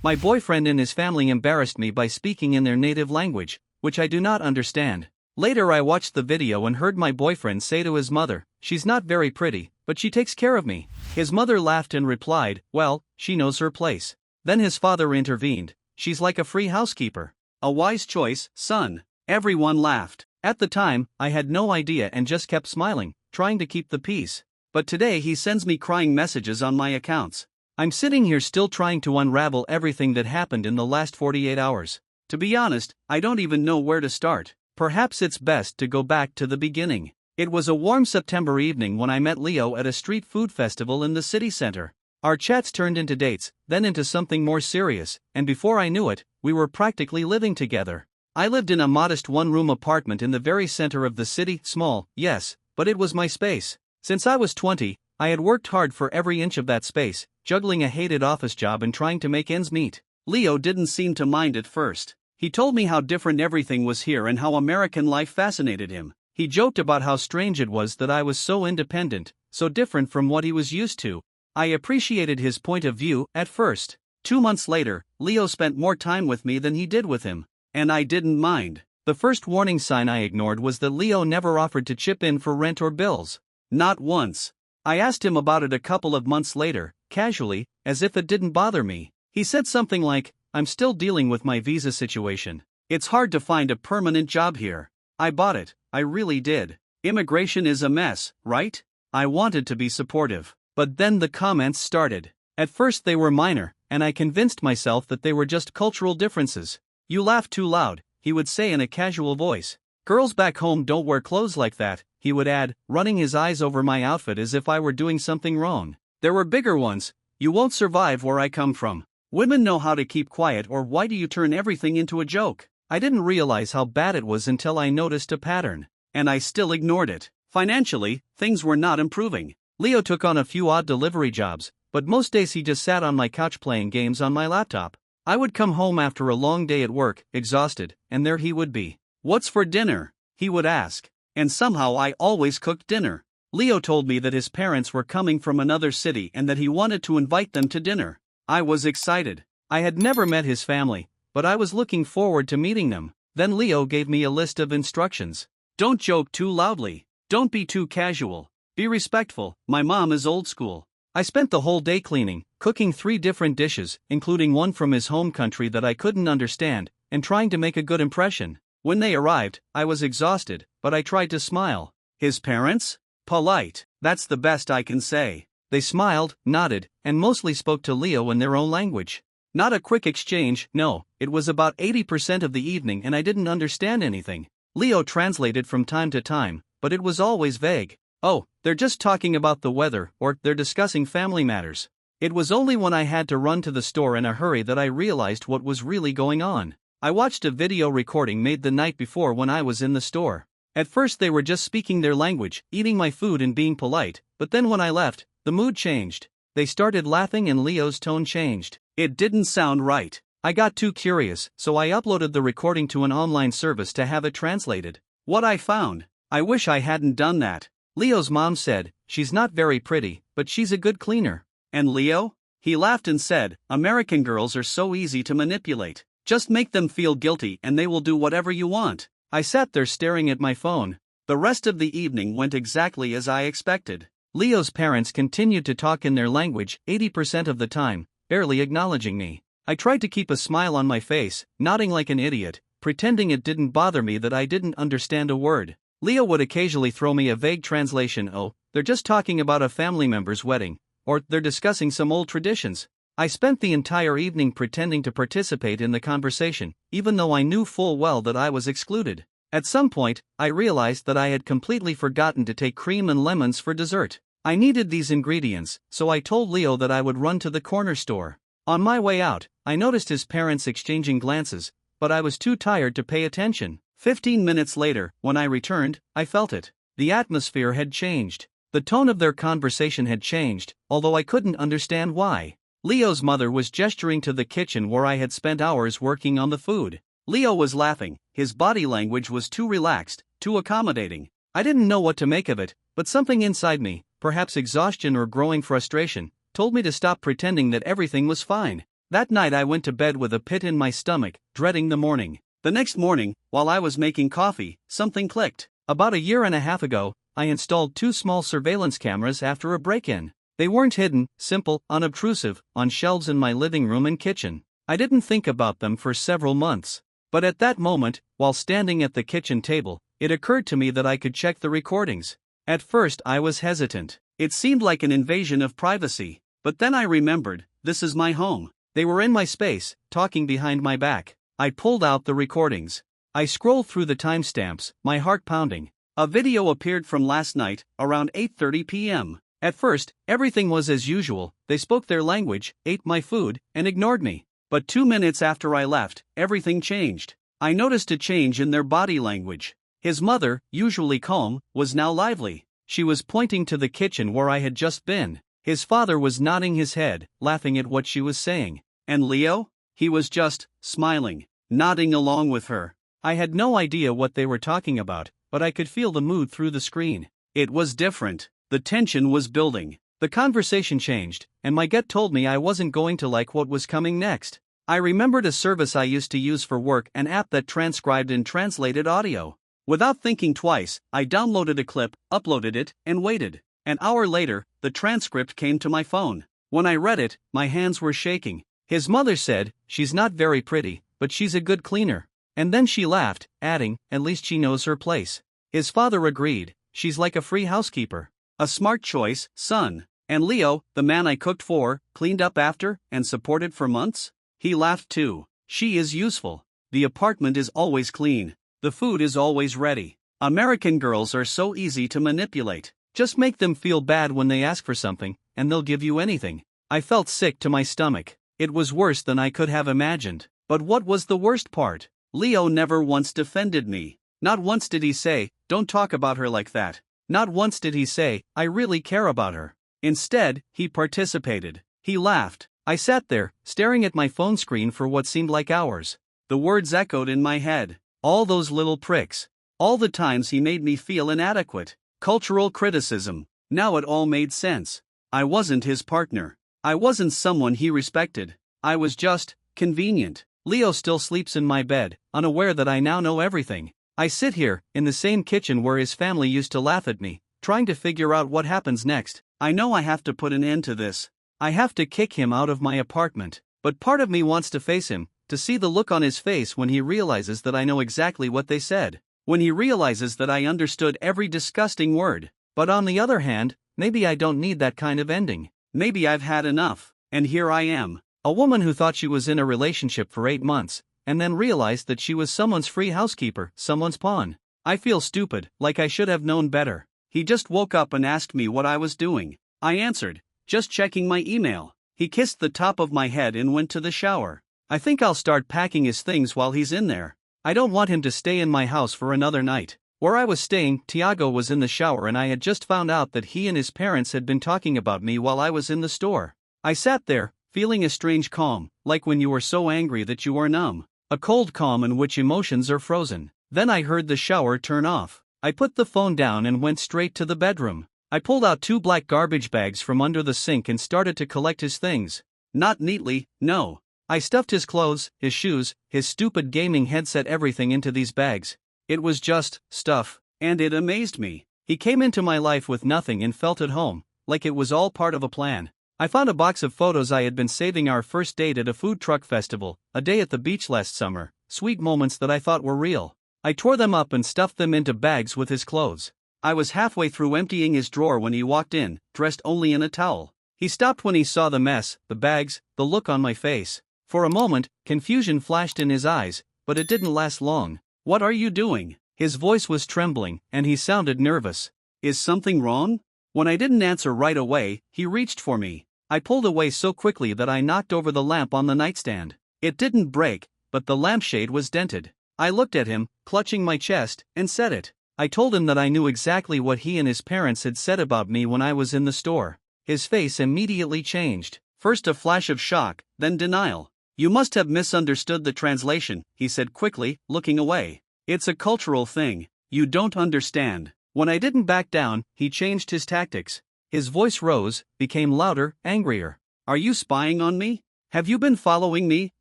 My boyfriend and his family embarrassed me by speaking in their native language, which I do not understand. Later I watched the video and heard my boyfriend say to his mother, "She's not very pretty, but she takes care of me." His mother laughed and replied, "Well, she knows her place." Then his father intervened, "She's like a free housekeeper." "A wise choice, son." Everyone laughed. At the time, I had no idea and just kept smiling, trying to keep the peace. But today he sends me crying messages on my accounts. I'm sitting here still trying to unravel everything that happened in the last 48 hours. To be honest, I don't even know where to start. Perhaps it's best to go back to the beginning. It was a warm September evening when I met Leo at a street food festival in the city center. Our chats turned into dates, then into something more serious, and before I knew it, we were practically living together. I lived in a modest one-room apartment in the very center of the city, small, yes, but it was my space. Since I was 20, I had worked hard for every inch of that space, juggling a hated office job and trying to make ends meet. Leo didn't seem to mind at first. He told me how different everything was here and how American life fascinated him. He joked about how strange it was that I was so independent, so different from what he was used to. I appreciated his point of view at first. 2 months later, Leo spent more time with me than he did with him. And I didn't mind. The first warning sign I ignored was that Leo never offered to chip in for rent or bills. Not once. I asked him about it a couple of months later, casually, as if it didn't bother me. He said something like, "I'm still dealing with my visa situation. It's hard to find a permanent job here." I bought it, I really did. Immigration is a mess, right? I wanted to be supportive. But then the comments started. At first they were minor, and I convinced myself that they were just cultural differences. "You laugh too loud," he would say in a casual voice. "Girls back home don't wear clothes like that," he would add, running his eyes over my outfit as if I were doing something wrong. There were bigger ones. "You won't survive where I come from. Women know how to keep quiet, or why do you turn everything into a joke?" I didn't realize how bad it was until I noticed a pattern. And I still ignored it. Financially, things were not improving. Leo took on a few odd delivery jobs, but most days he just sat on my couch playing games on my laptop. I would come home after a long day at work, exhausted, and there he would be. "What's for dinner?" he would ask. And somehow I always cooked dinner. Leo told me that his parents were coming from another city and that he wanted to invite them to dinner. I was excited. I had never met his family, but I was looking forward to meeting them. Then Leo gave me a list of instructions. "Don't joke too loudly. Don't be too casual. Be respectful. My mom is old school." I spent the whole day cleaning, cooking 3 different dishes, including one from his home country that I couldn't understand, and trying to make a good impression. When they arrived, I was exhausted, but I tried to smile. His parents? Polite. That's the best I can say. They smiled, nodded, and mostly spoke to Leo in their own language. Not a quick exchange, no, it was about 80% of the evening and I didn't understand anything. Leo translated from time to time, but it was always vague. "Oh, they're just talking about the weather," or "they're discussing family matters." It was only when I had to run to the store in a hurry that I realized what was really going on. I watched a video recording made the night before when I was in the store. At first they were just speaking their language, eating my food and being polite, but then when I left, the mood changed. They started laughing and Leo's tone changed. It didn't sound right. I got too curious, so I uploaded the recording to an online service to have it translated. What I found, I wish I hadn't done that. Leo's mom said, "She's not very pretty, but she's a good cleaner." And Leo? He laughed and said, "American girls are so easy to manipulate. Just make them feel guilty and they will do whatever you want." I sat there staring at my phone. The rest of the evening went exactly as I expected. Leo's parents continued to talk in their language 80% of the time, barely acknowledging me. I tried to keep a smile on my face, nodding like an idiot, pretending it didn't bother me that I didn't understand a word. Leo would occasionally throw me a vague translation, "Oh, they're just talking about a family member's wedding," or "they're discussing some old traditions." I spent the entire evening pretending to participate in the conversation, even though I knew full well that I was excluded. At some point, I realized that I had completely forgotten to take cream and lemons for dessert. I needed these ingredients, so I told Leo that I would run to the corner store. On my way out, I noticed his parents exchanging glances, but I was too tired to pay attention. 15 minutes later, when I returned, I felt it. The atmosphere had changed. The tone of their conversation had changed, although I couldn't understand why. Leo's mother was gesturing to the kitchen where I had spent hours working on the food. Leo was laughing, his body language was too relaxed, too accommodating. I didn't know what to make of it, but something inside me, perhaps exhaustion or growing frustration, told me to stop pretending that everything was fine. That night I went to bed with a pit in my stomach, dreading the morning. The next morning, while I was making coffee, something clicked. About a year and a half ago, I installed 2 small surveillance cameras after a break-in. They weren't hidden, simple, unobtrusive, on shelves in my living room and kitchen. I didn't think about them for several months. But at that moment, while standing at the kitchen table, it occurred to me that I could check the recordings. At first I was hesitant. It seemed like an invasion of privacy. But then I remembered, this is my home. They were in my space, talking behind my back. I pulled out the recordings. I scrolled through the timestamps, my heart pounding. A video appeared from last night, around 8:30 p.m. At first, everything was as usual. They spoke their language, ate my food, and ignored me. But 2 minutes after I left, everything changed. I noticed a change in their body language. His mother, usually calm, was now lively. She was pointing to the kitchen where I had just been. His father was nodding his head, laughing at what she was saying. And Leo? He was just smiling, nodding along with her. I had no idea what they were talking about, but I could feel the mood through the screen. It was different. The tension was building. The conversation changed, and my gut told me I wasn't going to like what was coming next. I remembered a service I used to use for work, an app that transcribed and translated audio. Without thinking twice, I downloaded a clip, uploaded it, and waited. An hour later, the transcript came to my phone. When I read it, my hands were shaking. His mother said, "She's not very pretty, but she's a good cleaner." And then she laughed, adding, "At least she knows her place." His father agreed, "She's like a free housekeeper." A smart choice, son. And Leo, the man I cooked for, cleaned up after, and supported for months? He laughed too. "She is useful. The apartment is always clean. The food is always ready." American girls are so easy to manipulate. Just make them feel bad when they ask for something, and they'll give you anything. I felt sick to my stomach. It was worse than I could have imagined. But what was the worst part? Leo never once defended me. Not once did he say, "Don't talk about her like that." Not once did he say, "I really care about her." Instead, he participated. He laughed. I sat there, staring at my phone screen for what seemed like hours. The words echoed in my head. All those little pricks. All the times he made me feel inadequate. Cultural criticism. Now it all made sense. I wasn't his partner. I wasn't someone he respected. I was just convenient. Leo still sleeps in my bed, unaware that I now know everything. I sit here, in the same kitchen where his family used to laugh at me, trying to figure out what happens next. I know I have to put an end to this. I have to kick him out of my apartment. But part of me wants to face him, to see the look on his face when he realizes that I know exactly what they said. When he realizes that I understood every disgusting word. But on the other hand, maybe I don't need that kind of ending. Maybe I've had enough, and here I am. A woman who thought she was in a relationship for 8 months, and then realized that she was someone's free housekeeper, someone's pawn. I feel stupid, like I should have known better. He just woke up and asked me what I was doing. I answered, "Just checking my email." He kissed the top of my head and went to the shower. I think I'll start packing his things while he's in there. I don't want him to stay in my house for another night. Where I was staying, Tiago was in the shower and I had just found out that he and his parents had been talking about me while I was in the store. I sat there, feeling a strange calm, like when you are so angry that you are numb. A cold calm in which emotions are frozen. Then I heard the shower turn off. I put the phone down and went straight to the bedroom. I pulled out 2 black garbage bags from under the sink and started to collect his things. Not neatly, no. I stuffed his clothes, his shoes, his stupid gaming headset, everything into these bags. It was just stuff, and it amazed me. He came into my life with nothing and felt at home, like it was all part of a plan. I found a box of photos I had been saving, our first date at a food truck festival, a day at the beach last summer, sweet moments that I thought were real. I tore them up and stuffed them into bags with his clothes. I was halfway through emptying his drawer when he walked in, dressed only in a towel. He stopped when he saw the mess, the bags, the look on my face. For a moment, confusion flashed in his eyes, but it didn't last long. "What are you doing?" His voice was trembling, and he sounded nervous. "Is something wrong?" When I didn't answer right away, he reached for me. I pulled away so quickly that I knocked over the lamp on the nightstand. It didn't break, but the lampshade was dented. I looked at him, clutching my chest, and said it. I told him that I knew exactly what he and his parents had said about me when I was in the store. His face immediately changed. First a flash of shock, then denial. "You must have misunderstood the translation," he said quickly, looking away. "It's a cultural thing. You don't understand." When I didn't back down, he changed his tactics. His voice rose, became louder, angrier. "Are you spying on me? "Have you been following me,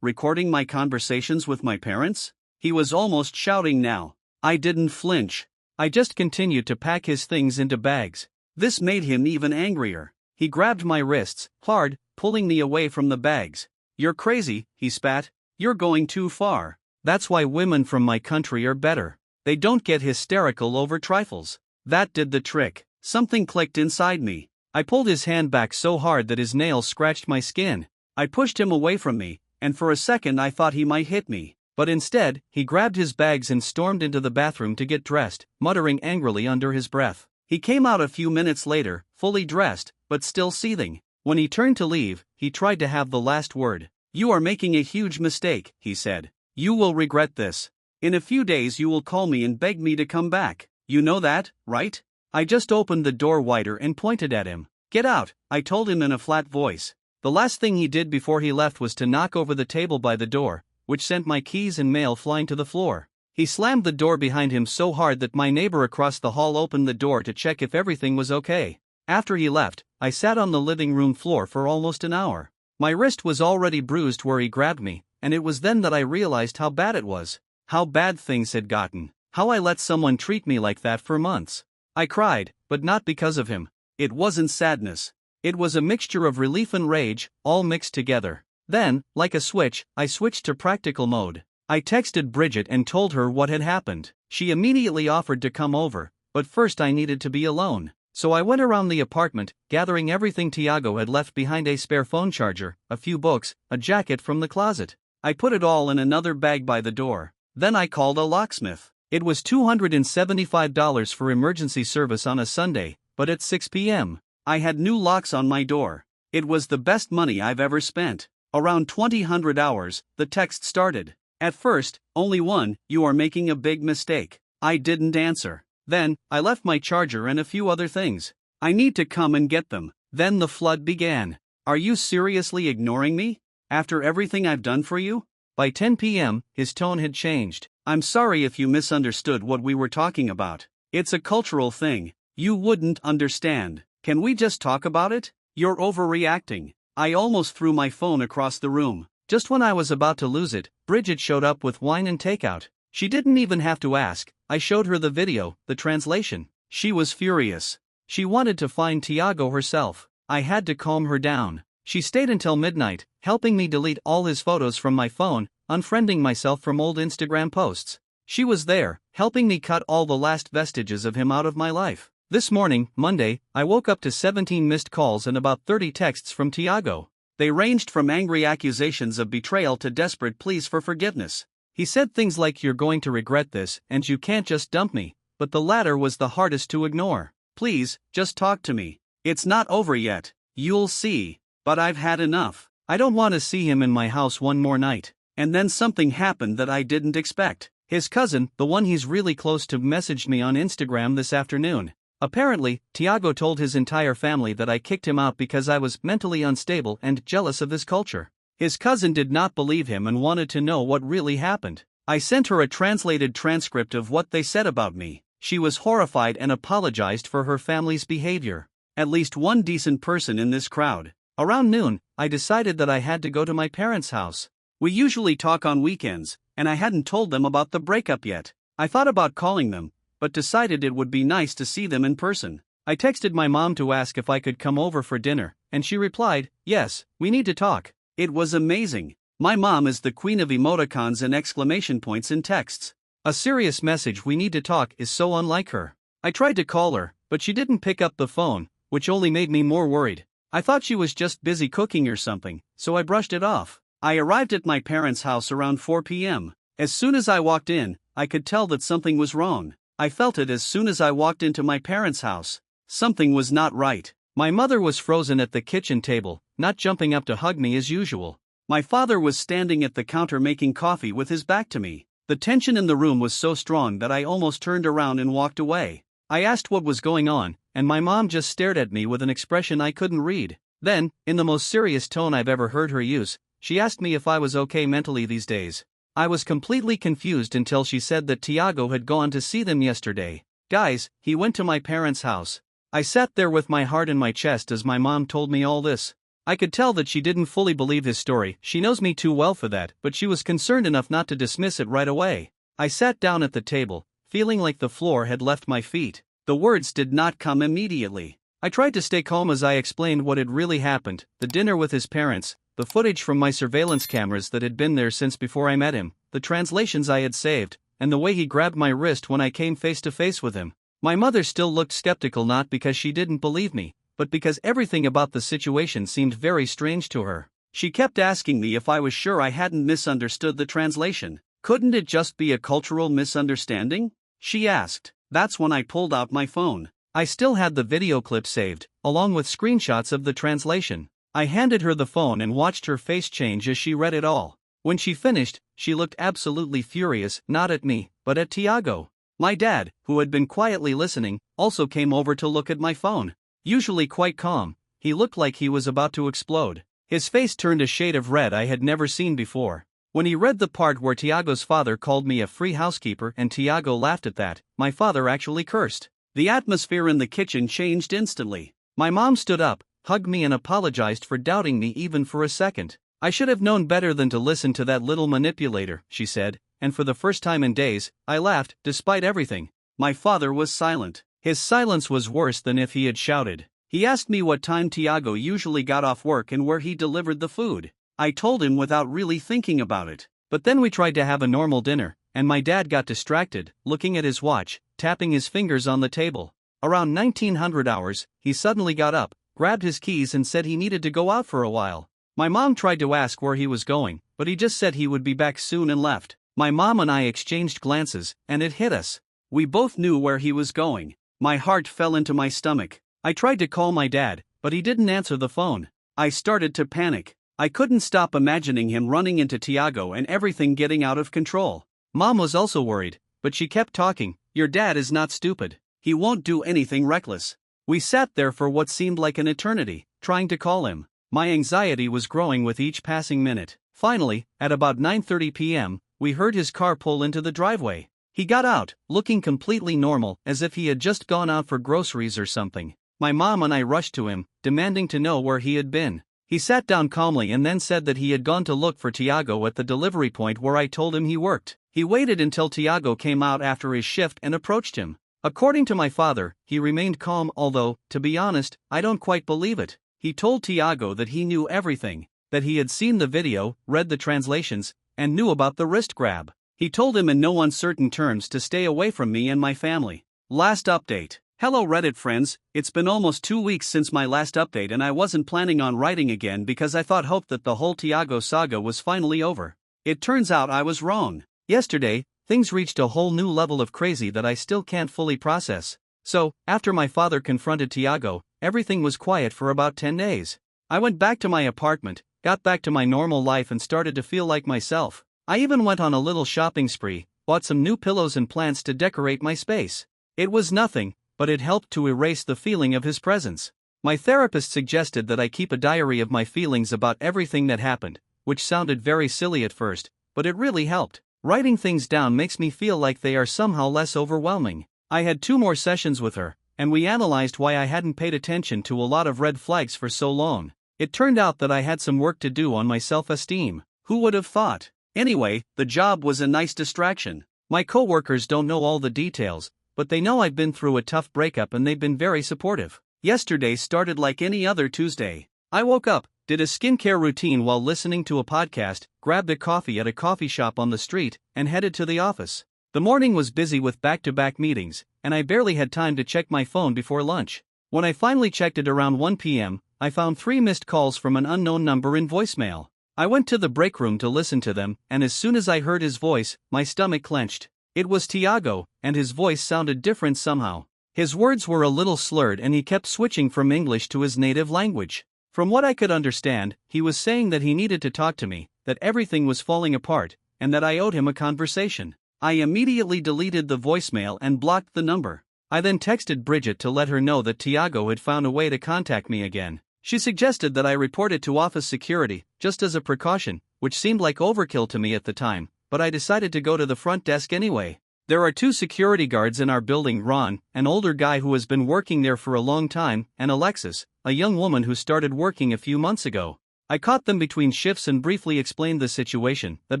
recording my conversations with my parents?" He was almost shouting now. I didn't flinch. I just continued to pack his things into bags. This made him even angrier. He grabbed my wrists, hard, pulling me away from the bags. "You're crazy," he spat. "You're going too far. That's why women from my country are better. They don't get hysterical over trifles." That did the trick. Something clicked inside me. I pulled his hand back so hard that his nails scratched my skin. I pushed him away from me, and for a second I thought he might hit me. But instead, he grabbed his bags and stormed into the bathroom to get dressed, muttering angrily under his breath. He came out a few minutes later, fully dressed, but still seething. When he turned to leave, he tried to have the last word. "You are making a huge mistake," he said. "You will regret this. In a few days you will call me and beg me to come back. You know that, right?" I just opened the door wider and pointed at him. "Get out," I told him in a flat voice. The last thing he did before he left was to knock over the table by the door, which sent my keys and mail flying to the floor. He slammed the door behind him so hard that my neighbor across the hall opened the door to check if everything was okay. After he left, I sat on the living room floor for almost an hour. My wrist was already bruised where he grabbed me, and it was then that I realized how bad it was. How bad things had gotten. How I let someone treat me like that for months. I cried, but not because of him. It wasn't sadness. It was a mixture of relief and rage, all mixed together. Then, like a switch, I switched to practical mode. I texted Bridget and told her what had happened. She immediately offered to come over, but first I needed to be alone. So I went around the apartment, gathering everything Tiago had left behind: a spare phone charger, a few books, a jacket from the closet. I put it all in another bag by the door. Then I called a locksmith. It was $275 for emergency service on a Sunday, but at 6 p.m., I had new locks on my door. It was the best money I've ever spent. Around 2000 hours, the text started. At first, only one: "You are making a big mistake." I didn't answer. Then, I left my charger and a few other things. "I need to come and get them." Then the flood began. "Are you seriously ignoring me? After everything I've done for you?" By 10 p.m., his tone had changed. "I'm sorry if you misunderstood what we were talking about. It's a cultural thing. You wouldn't understand. Can we just talk about it? You're overreacting." I almost threw my phone across the room. Just when I was about to lose it, Bridget showed up with wine and takeout. She didn't even have to ask. I showed her the video, the translation. She was furious. She wanted to find Tiago herself. I had to calm her down. She stayed until midnight, helping me delete all his photos from my phone, unfriending myself from old Instagram posts. She was there, helping me cut all the last vestiges of him out of my life. This morning, Monday, I woke up to 17 missed calls and about 30 texts from Tiago. They ranged from angry accusations of betrayal to desperate pleas for forgiveness. He said things like, "You're going to regret this, and you can't just dump me," but the latter was the hardest to ignore. "Please, just talk to me. It's not over yet. You'll see. But I've had enough. I don't want to see him in my house one more night." And then something happened that I didn't expect. His cousin, the one he's really close to, messaged me on Instagram this afternoon. Apparently, Tiago told his entire family that I kicked him out because I was mentally unstable and jealous of his culture. His cousin did not believe him and wanted to know what really happened. I sent her a translated transcript of what they said about me. She was horrified and apologized for her family's behavior. At least one decent person in this crowd. Around noon, I decided that I had to go to my parents' house. We usually talk on weekends, and I hadn't told them about the breakup yet. I thought about calling them, but decided it would be nice to see them in person. I texted my mom to ask if I could come over for dinner, and she replied, "Yes, we need to talk." It was amazing. My mom is the queen of emoticons and exclamation points in texts. A serious message, "We need to talk," is so unlike her. I tried to call her, but she didn't pick up the phone, which only made me more worried. I thought she was just busy cooking or something, so I brushed it off. I arrived at my parents' house around 4 p.m. As soon as I walked in, I could tell that something was wrong. I felt it as soon as I walked into my parents' house. Something was not right. My mother was frozen at the kitchen table, not jumping up to hug me as usual. My father was standing at the counter making coffee with his back to me. The tension in the room was so strong that I almost turned around and walked away. I asked what was going on, and my mom just stared at me with an expression I couldn't read. Then, in the most serious tone I've ever heard her use, she asked me if I was okay mentally these days. I was completely confused until she said that Tiago had gone to see them yesterday. Guys, he went to my parents' house. I sat there with my heart in my chest as my mom told me all this. I could tell that she didn't fully believe his story. She knows me too well for that, but she was concerned enough not to dismiss it right away. I sat down at the table, feeling like the floor had left my feet. The words did not come immediately. I tried to stay calm as I explained what had really happened: the dinner with his parents, the footage from my surveillance cameras that had been there since before I met him, the translations I had saved, and the way he grabbed my wrist when I came face to face with him. My mother still looked skeptical, not because she didn't believe me, but because everything about the situation seemed very strange to her. She kept asking me if I was sure I hadn't misunderstood the translation. Couldn't it just be a cultural misunderstanding? She asked. That's when I pulled out my phone. I still had the video clip saved, along with screenshots of the translation. I handed her the phone and watched her face change as she read it all. When she finished, she looked absolutely furious, not at me, but at Tiago. My dad, who had been quietly listening, also came over to look at my phone. Usually quite calm, he looked like he was about to explode. His face turned a shade of red I had never seen before. When he read the part where Tiago's father called me a free housekeeper and Tiago laughed at that, my father actually cursed. The atmosphere in the kitchen changed instantly. My mom stood up, hugged me and apologized for doubting me even for a second. I should have known better than to listen to that little manipulator, she said, and for the first time in days, I laughed, despite everything. My father was silent. His silence was worse than if he had shouted. He asked me what time Tiago usually got off work and where he delivered the food. I told him without really thinking about it. But then we tried to have a normal dinner, and my dad got distracted, looking at his watch, tapping his fingers on the table. Around 1900 hours, he suddenly got up, grabbed his keys and said he needed to go out for a while. My mom tried to ask where he was going, but he just said he would be back soon and left. My mom and I exchanged glances, and it hit us. We both knew where he was going. My heart fell into my stomach. I tried to call my dad, but he didn't answer the phone. I started to panic. I couldn't stop imagining him running into Tiago and everything getting out of control. Mom was also worried, but she kept talking. Your dad is not stupid. He won't do anything reckless. We sat there for what seemed like an eternity, trying to call him. My anxiety was growing with each passing minute. Finally, at about 9:30 p.m., we heard his car pull into the driveway. He got out, looking completely normal, as if he had just gone out for groceries or something. My mom and I rushed to him, demanding to know where he had been. He sat down calmly and then said that he had gone to look for Tiago at the delivery point where I told him he worked. He waited until Tiago came out after his shift and approached him. According to my father, he remained calm, although, to be honest, I don't quite believe it. He told Tiago that he knew everything, that he had seen the video, read the translations, and knew about the wrist grab. He told him in no uncertain terms to stay away from me and my family. Last update. Hello Reddit friends, it's been almost 2 weeks since my last update and I wasn't planning on writing again because I hoped that the whole Tiago saga was finally over. It turns out I was wrong. Yesterday, things reached a whole new level of crazy that I still can't fully process. So, after my father confronted Tiago, everything was quiet for about 10 days. I went back to my apartment, got back to my normal life and started to feel like myself. I even went on a little shopping spree, bought some new pillows and plants to decorate my space. It was nothing, but it helped to erase the feeling of his presence. My therapist suggested that I keep a diary of my feelings about everything that happened, which sounded very silly at first, but it really helped. Writing things down makes me feel like they are somehow less overwhelming. I had 2 more sessions with her, and we analyzed why I hadn't paid attention to a lot of red flags for so long. It turned out that I had some work to do on my self-esteem. Who would have thought? Anyway, the job was a nice distraction. My coworkers don't know all the details, but they know I've been through a tough breakup and they've been very supportive. Yesterday started like any other Tuesday. I woke up, did a skincare routine while listening to a podcast, grabbed a coffee at a coffee shop on the street, and headed to the office. The morning was busy with back-to-back meetings, and I barely had time to check my phone before lunch. When I finally checked it around 1 p.m., I found 3 missed calls from an unknown number in voicemail. I went to the break room to listen to them, and as soon as I heard his voice, my stomach clenched. It was Tiago, and his voice sounded different somehow. His words were a little slurred and he kept switching from English to his native language. From what I could understand, he was saying that he needed to talk to me, that everything was falling apart, and that I owed him a conversation. I immediately deleted the voicemail and blocked the number. I then texted Bridget to let her know that Tiago had found a way to contact me again. She suggested that I report it to office security, just as a precaution, which seemed like overkill to me at the time, but I decided to go to the front desk anyway. There are two security guards in our building: Ron, an older guy who has been working there for a long time, and Alexis, a young woman who started working a few months ago. I caught them between shifts and briefly explained the situation, that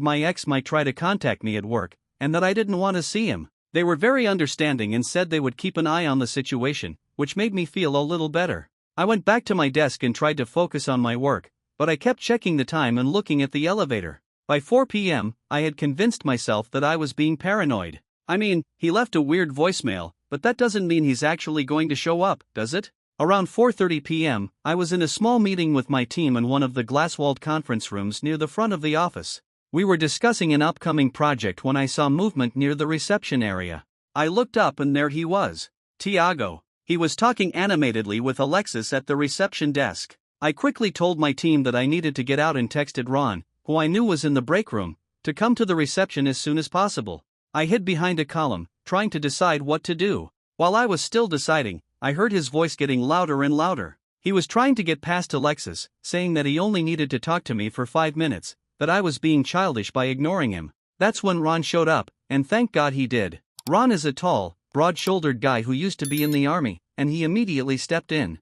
my ex might try to contact me at work, and that I didn't want to see him. They were very understanding and said they would keep an eye on the situation, which made me feel a little better. I went back to my desk and tried to focus on my work, but I kept checking the time and looking at the elevator. By 4 p.m., I had convinced myself that I was being paranoid. I mean, he left a weird voicemail, but that doesn't mean he's actually going to show up, does it? Around 4:30 p.m., I was in a small meeting with my team in one of the glass-walled conference rooms near the front of the office. We were discussing an upcoming project when I saw movement near the reception area. I looked up and there he was. Tiago. He was talking animatedly with Alexis at the reception desk. I quickly told my team that I needed to get out and texted Ron, who I knew was in the break room, to come to the reception as soon as possible. I hid behind a column, trying to decide what to do. While I was still deciding, I heard his voice getting louder and louder. He was trying to get past Alexis, saying that he only needed to talk to me for 5 minutes, that I was being childish by ignoring him. That's when Ron showed up, and thank God he did. Ron is a tall, broad-shouldered guy who used to be in the army, and he immediately stepped in.